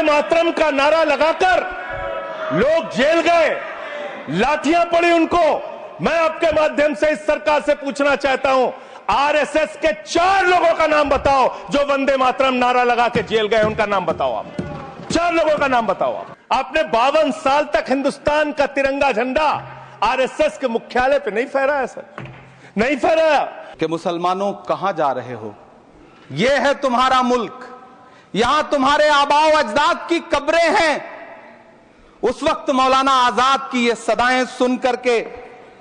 मातरम का नारा लगाकर लोग जेल गए, लाठियां पड़ी उनको। मैं आपके माध्यम से इस सरकार से पूछना चाहता हूं, आरएसएस के 4 लोगों का नाम बताओ जो वंदे मातरम नारा लगा के जेल गए, उनका नाम बताओ आप। 4 लोगों का नाम बताओ आप। आपने 52 साल तक हिंदुस्तान का तिरंगा झंडा आरएसएस के मुख्यालय पे नहीं फहराया सर, नहीं फहराया। कि मुसलमानों कहां जा रहे हो, यह है तुम्हारा मुल्क, यहां तुम्हारे आबाओ अजदाद की कब्रें हैं। उस वक्त मौलाना आजाद की ये सदाएं सुन करके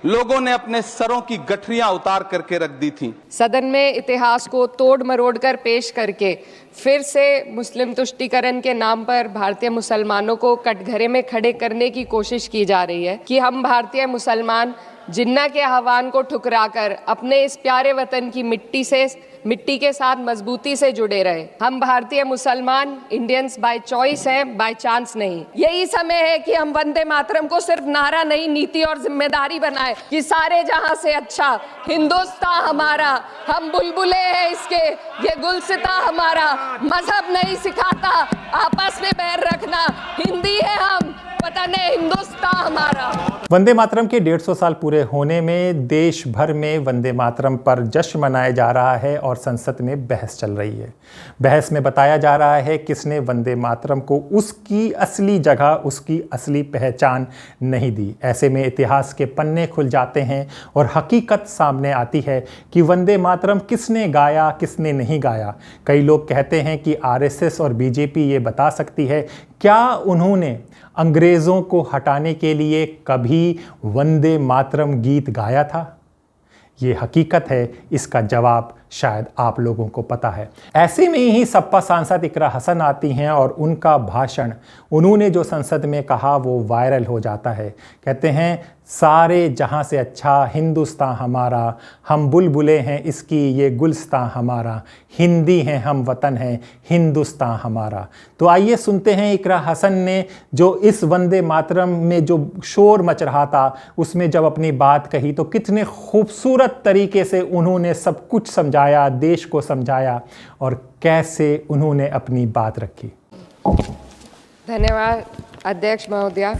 लोगों ने अपने सरों की गठरियां उतार करके रख दी थी। सदन में इतिहास को तोड़ मरोड़ कर पेश करके फिर से मुस्लिम तुष्टीकरण के नाम पर भारतीय मुसलमानों को कटघरे में खड़े करने की कोशिश की जा रही है कि हम भारतीय मुसलमान जिन्ना के आह्वान को ठुकराकर अपने इस प्यारे वतन की मिट्टी के साथ मजबूती से जुड़े रहे। हम भारतीय मुसलमान इंडियंस बाय चॉइस हैं, बाय चांस नहीं। यही समय है कि हम वंदे मातरम को सिर्फ नारा नहीं, नीति और जिम्मेदारी बनाए कि सारे जहां से अच्छा हिंदुस्तान हमारा, हम बुलबुले हैं इसके, ये गुलसिता हमारा, मजहब नहीं सिखाता आपस में बैर रखना, हिंदी है हम, वतन है हिंदुस्तान हमारा। वंदे मातरम के 150 साल पूरे होने में देश भर में वंदे मातरम पर जश्न मनाया जा रहा है और संसद में बहस चल रही है। बहस में बताया जा रहा है किसने वंदे मातरम को उसकी असली जगह, उसकी असली पहचान नहीं दी। ऐसे में इतिहास के पन्ने खुल जाते हैं और हकीकत सामने आती है कि वंदे मातरम किसने गाया, किसने नहीं गाया। कई लोग कहते हैं कि आरएसएस और बीजेपी ये बता सकती है क्या उन्होंने अंग्रेज़ों को हटाने के लिए कभी वंदे मातरम गीत गाया था। ये हकीकत है, इसका जवाब शायद आप लोगों को पता है। ऐसे में ही सपा सांसद इकरा हसन आती हैं और उनका भाषण, उन्होंने जो संसद में कहा वो वायरल हो जाता है। कहते हैं सारे जहां से अच्छा हिंदुस्तान हमारा, हम बुलबुले हैं इसकी, ये गुलस्तान हमारा, हिंदी हैं हम, वतन है हिंदुस्तान हमारा। तो आइए सुनते हैं इकरा हसन ने जो इस वंदे मातरम में जो शोर मच रहा था उसमें जब अपनी बात कही तो कितने खूबसूरत तरीके से उन्होंने सब कुछ समझाया, देश को समझाया और कैसे उन्होंने अपनी बात रखी। धन्यवाद अध्यक्ष महोदया।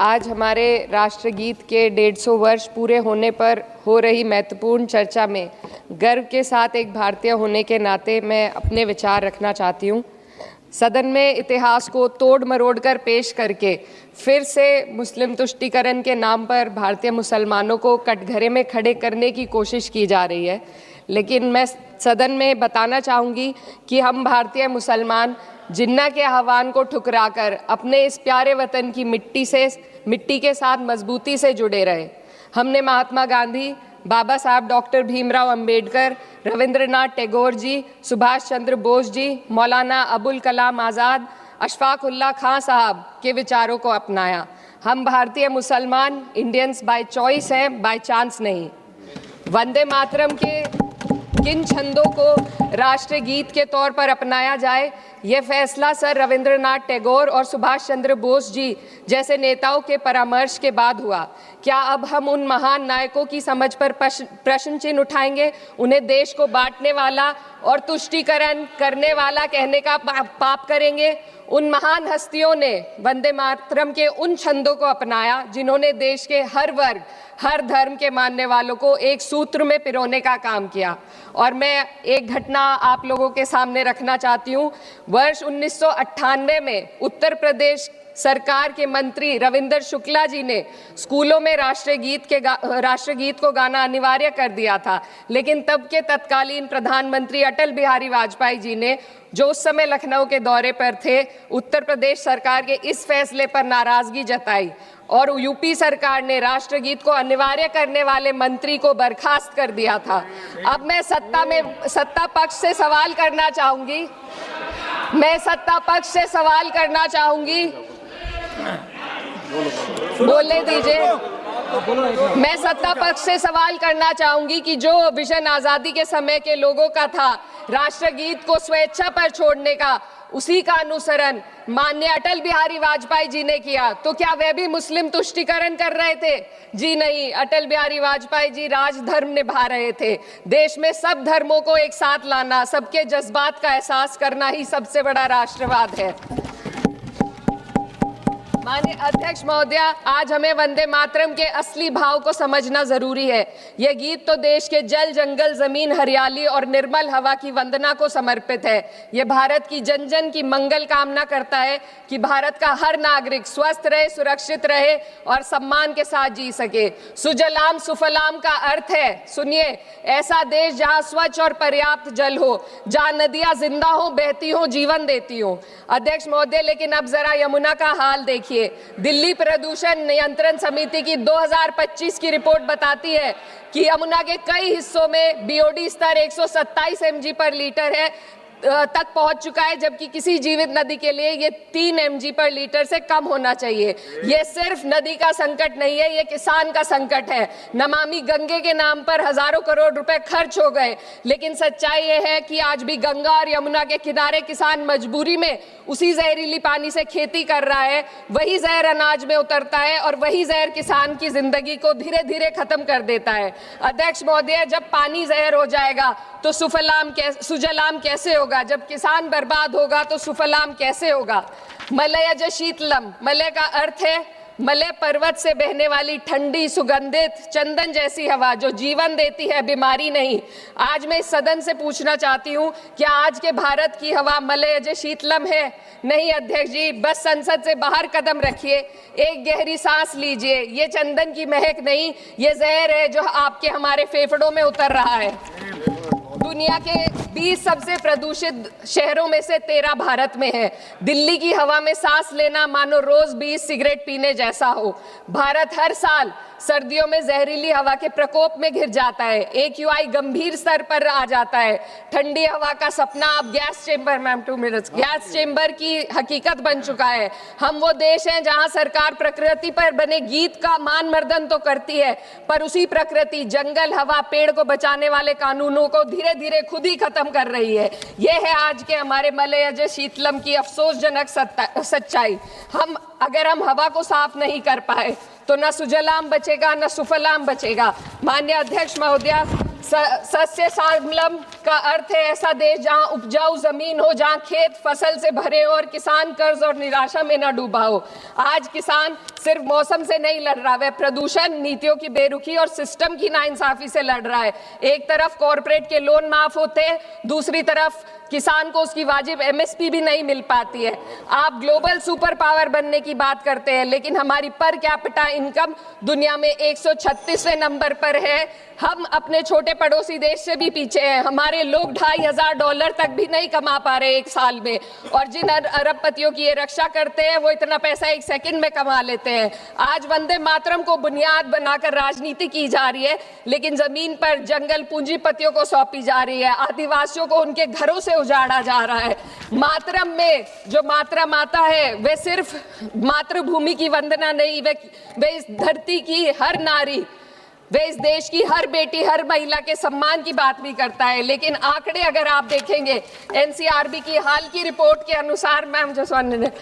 आज हमारे राष्ट्रगीत के 150 वर्ष पूरे होने पर हो रही महत्वपूर्ण चर्चा में गर्व के साथ एक भारतीय होने के नाते मैं अपने विचार रखना चाहती हूँ। सदन में इतिहास को तोड़ मरोड़ कर पेश करके फिर से मुस्लिम तुष्टीकरण के नाम पर भारतीय मुसलमानों को कटघरे में खड़े करने की कोशिश की जा रही है। लेकिन मैं सदन में बताना चाहूँगी कि हम भारतीय मुसलमान जिन्ना के आह्वान को ठुकराकर अपने इस प्यारे वतन की मिट्टी के साथ मजबूती से जुड़े रहे। हमने महात्मा गांधी, बाबा साहब डॉक्टर भीमराव अंबेडकर, रविंद्रनाथ टैगोर जी, सुभाष चंद्र बोस जी, मौलाना अबुल कलाम आज़ाद, अशफाक उल्लाह खां साहब के विचारों को अपनाया। हम भारतीय मुसलमान इंडियंस बाय चॉइस हैं, बाय चांस नहीं। वंदे मातरम के किन छंदों को राष्ट्रीय गीत के तौर पर अपनाया जाए, यह फैसला सर रविंद्रनाथ टैगोर और सुभाष चंद्र बोस जी जैसे नेताओं के परामर्श के बाद हुआ। क्या अब हम उन महान नायकों की समझ पर प्रश्न चिन्ह उठाएंगे, उन्हें देश को बांटने वाला और तुष्टीकरण करने वाला कहने का पाप करेंगे? उन महान हस्तियों ने वंदे मातरम के उन छंदों को अपनाया जिन्होंने देश के हर वर्ग, हर धर्म के मानने वालों को एक सूत्र में पिरोने का काम किया। और मैं एक घटना आप लोगों के सामने रखना चाहती हूँ। वर्ष 1998 में उत्तर प्रदेश सरकार के मंत्री रविंदर शुक्ला जी ने स्कूलों में राष्ट्रगीत को गाना अनिवार्य कर दिया था। लेकिन तब के तत्कालीन प्रधानमंत्री अटल बिहारी वाजपेयी जी ने, जो उस समय लखनऊ के दौरे पर थे, उत्तर प्रदेश सरकार के इस फैसले पर नाराजगी जताई और यूपी सरकार ने राष्ट्रगीत को अनिवार्य करने वाले मंत्री को बर्खास्त कर दिया था। अब मैं सत्ता पक्ष से सवाल करना चाहूंगी। बोलने दीजिए। मैं सत्ता पक्ष से सवाल करना चाहूंगी कि जो विजन आजादी के समय के लोगों का था राष्ट्रगीत को स्वेच्छा पर छोड़ने का, उसी का अनुसरण माननीय अटल बिहारी वाजपेयी जी ने किया, तो क्या वे भी मुस्लिम तुष्टीकरण कर रहे थे? जी नहीं, अटल बिहारी वाजपेयी जी राजधर्म निभा रहे थे। देश में सब धर्मों को एक साथ लाना, सबके जज्बात का एहसास करना ही सबसे बड़ा राष्ट्रवाद है। माननीय अध्यक्ष महोदय, आज हमें वंदे मातरम के असली भाव को समझना जरूरी है। यह गीत तो देश के जल, जंगल, जमीन, हरियाली और निर्मल हवा की वंदना को समर्पित है। यह भारत की जन जन की मंगल कामना करता है कि भारत का हर नागरिक स्वस्थ रहे, सुरक्षित रहे और सम्मान के साथ जी सके। सुजलाम सुफलाम का अर्थ है, सुनिए, ऐसा देश जहां स्वच्छ और पर्याप्त जल हो, जहां नदियां जिंदा हो, बहती हो, जीवन देती हो। अध्यक्ष महोदय, लेकिन अब जरा यमुना का हाल देखिए। दिल्ली प्रदूषण नियंत्रण समिति की 2025 की रिपोर्ट बताती है कि यमुना के कई हिस्सों में बीओडी स्तर 127 mg पर लीटर है तक पहुंच चुका है, जबकि किसी जीवित नदी के लिए ये 3 mg पर लीटर से कम होना चाहिए। ये सिर्फ नदी का संकट नहीं है, ये किसान का संकट है। नमामि गंगे के नाम पर हजारों करोड़ रुपए खर्च हो गए, लेकिन सच्चाई ये है कि आज भी गंगा और यमुना के किनारे किसान मजबूरी में उसी जहरीली पानी से खेती कर रहा है। वही जहर अनाज में उतरता है और वही जहर किसान की जिंदगी को धीरे धीरे खत्म कर देता है। अध्यक्ष महोदय, जब पानी जहर हो जाएगा तो सुजलाम कैसे होगा? जब किसान बर्बाद होगा तो सुफलाम कैसे होगा? मलयज शीतलम, मलय का अर्थ है मलय पर्वत से बहने वाली ठंडी, सुगंधित, चंदन जैसी हवा जो जीवन देती है, बीमारी नहीं। आज मैं इस सदन से पूछना चाहती हूँ, क्या आज के भारत की हवा मलयज शीतलम है? नहीं अध्यक्ष जी, बस संसद से बाहर कदम रखिए, एक गहरी सांस लीजिए। ये चंदन की महक नहीं, ये जहर है जो आपके हमारे फेफड़ों में उतर रहा है। दुनिया के 20 सबसे प्रदूषित शहरों में से 13 भारत में है। दिल्ली की हवा में सांस लेना मानो रोज 20 सिगरेट पीने जैसा हो। भारत हर साल सर्दियों में जहरीली हवा के प्रकोप में घिर जाता है। AQI गंभीर स्तर पर आ जाता है। ठंडी हवा का सपना अब गैस चेंबर की हकीकत बन चुका है। हम वो देश हैं जहां सरकार प्रकृति पर बने गीत का मान मर्दन तो करती है, पर उसी प्रकृति, जंगल, हवा, पेड़ को बचाने वाले कानूनों को धीरे धीरे खुद ही खत्म कर रही है। ये है आज के हमारे मलयज शीतलम की अफसोसजनक सच्चाई। अगर हम हवा को साफ नहीं कर पाए तो न सुजलाम बचेगा, न सुफलाम बचेगा। माननीय अध्यक्ष महोदय, सस्य श्यामलम का अर्थ है ऐसा देश जहां उपजाऊ जमीन हो, जहां खेत फसल से भरे हो और किसान कर्ज और निराशा में न डूबा हो। आज किसान सिर्फ मौसम से नहीं लड़ रहा, वह प्रदूषण, नीतियों की बेरुखी और सिस्टम की नाइंसाफी से लड़ रहा है। एक तरफ कॉर्पोरेट के लोन माफ होते हैं, दूसरी तरफ किसान को उसकी वाजिब MSP भी नहीं मिल पाती है। आप ग्लोबल सुपर पावर बनने की बात करते हैं, लेकिन हमारी पर कैपिटा इनकम दुनिया में 136वें नंबर पर है। हम अपने छोटे पड़ोसी देश से भी पीछे हैं। हमारे लोग $2500 तक भी नहीं कमा पा रहे एक साल में, और जिन अरबपतियों की ये रक्षा करते हैं वो इतना पैसा एक सेकंड में कमा लेते हैं। आज वंदे मातरम को बुनियाद बनाकर राजनीति की जा रही है, लेकिन जमीन पर जंगल पूंजीपतियों को सौंपी जा रही है। आदिवासियों को उनके घरों से उजाड़ा जा रहा है। मातरम में जो मात्रा माता है वे सिर्फ मातृभूमि की वंदना नहीं, वे इस धरती की हर नारी, वे इस देश की हर बेटी, हर महिला के सम्मान की बात भी करता है। लेकिन आंकड़े अगर आप देखेंगे, NCRB की हाल की रिपोर्ट के अनुसार, मैम जसवंत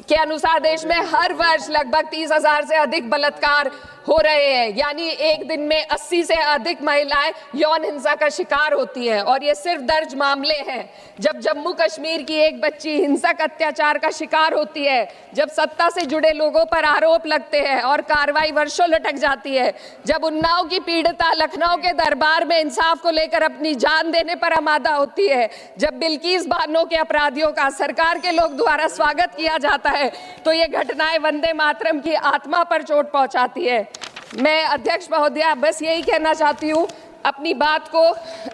के अनुसार देश में हर वर्ष लगभग 30,000 से अधिक बलात्कार हो रहे हैं। यानी एक दिन में 80 से अधिक महिलाएं यौन हिंसा का शिकार होती हैं, और ये सिर्फ दर्ज मामले हैं। जब जम्मू कश्मीर की एक बच्ची हिंसक अत्याचार का शिकार होती है, जब सत्ता से जुड़े लोगों पर आरोप लगते हैं और कार्रवाई वर्षों लटक जाती है, जब उन्नाव की पीड़िता लखनऊ के दरबार में इंसाफ को लेकर अपनी जान देने पर आमादा होती है, जब बिल्किस बानो के अपराधियों का सरकार के लोग द्वारा स्वागत किया जाता है, तो ये घटनाएं वंदे मातरम की आत्मा पर चोट पहुंचाती है। मैं अध्यक्ष महोदया बस यही कहना चाहती हूँ अपनी बात को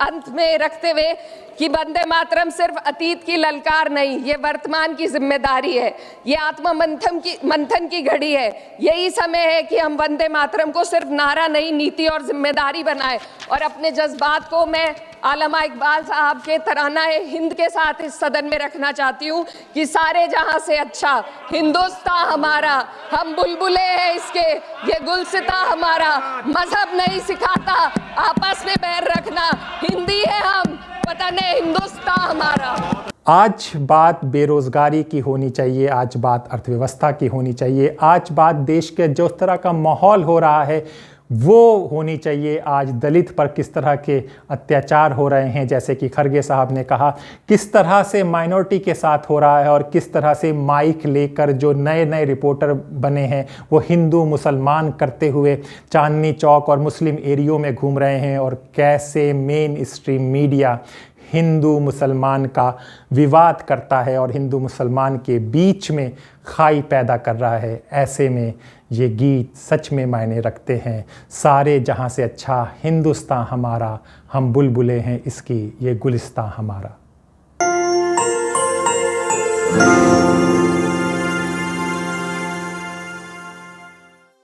अंत में रखते हुए कि वंदे मातरम सिर्फ अतीत की ललकार नहीं, ये वर्तमान की जिम्मेदारी है। ये आत्म मंथन की घड़ी है। यही समय है कि हम वंदे मातरम को सिर्फ नारा नहीं, नीति और जिम्मेदारी बनाएं। और अपने जज्बात को मैं आलमा इकबाल साहब के तराना हिंद के साथ इस सदन में रखना चाहती हूँ कि सारे जहां से अच्छा हिंदुस्तान हमारा, हम बुलबुले हैं इसके, ये गुलसिता हमारा, मजहब नहीं सिखाता आपस में बैर रखना, हिंदी है हम, वतन है हिंदुस्तान हमारा। आज बात बेरोजगारी की होनी चाहिए, आज बात अर्थव्यवस्था की होनी चाहिए, आज बात देश के जो तरह का माहौल हो रहा है वो होनी चाहिए। आज दलित पर किस तरह के अत्याचार हो रहे हैं, जैसे कि खरगे साहब ने कहा, किस तरह से माइनॉरिटी के साथ हो रहा है और किस तरह से माइक लेकर जो नए नए रिपोर्टर बने हैं वो हिंदू मुसलमान करते हुए चांदनी चौक और मुस्लिम एरियो में घूम रहे हैं, और कैसे मेन स्ट्रीम मीडिया हिंदू मुसलमान का विवाद करता है और हिंदू मुसलमान के बीच में खाई पैदा कर रहा है। ऐसे में ये गीत सच में मायने रखते हैं। सारे जहां से अच्छा हिंदुस्तान हमारा, हम बुलबुलें हैं इसकी, ये गुलिस्तान हमारा।